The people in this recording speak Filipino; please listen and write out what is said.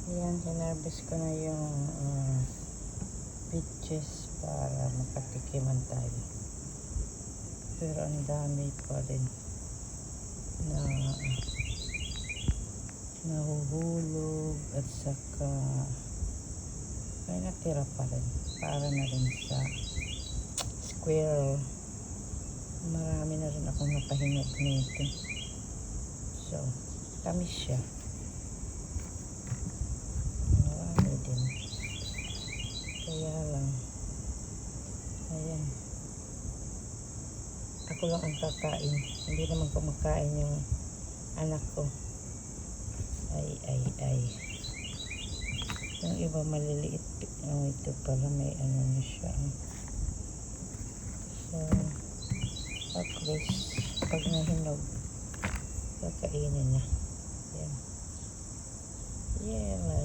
Ayan, hinarvest ko na yung peaches para makatikiman tayo. Pero ang dami pa rin na nahuhulog at saka may natira pa rin. Para na rin sa squirrel. Marami na rin akong napahinog nito. So, tamis siya. Marami din. Kaya lang, ayan. Ako lang ang kakain. Hindi naman kumakain yung anak ko. Ay. Yung iba maliliit. Oh, ito pala may ano na siya. So, at least, pag nahinog, kakainin na. Yan. Yeah,